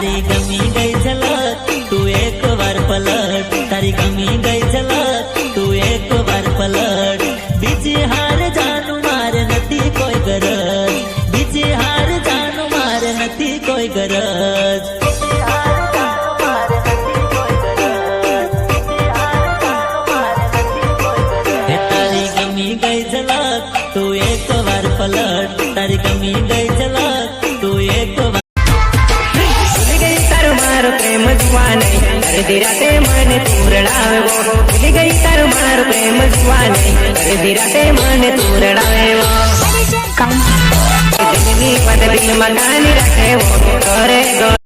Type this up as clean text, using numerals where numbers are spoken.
તારી ગમી ગઈ ઝલક તું એક વાર પલટ તારી ગમી ગઈ ઝલક તું એક વાર પલટ બીજી હાર જાનું મારે નથી કોઈ ગરજ બીજી હાર જાનું મારે નથી કોઈ ગરજ તારી ગમી ગઈ ઝલક તું એક વાર પલટ તારી ગમી ગઈ ઝલક તું એક વાર प्रेम जुआने अरे राते मन तूरड़ावे वो भूल गई तारो मारो प्रेम जुआने अरे राते मन तूरड़ावे वो जिंदगी बदली मकान रखे वो करे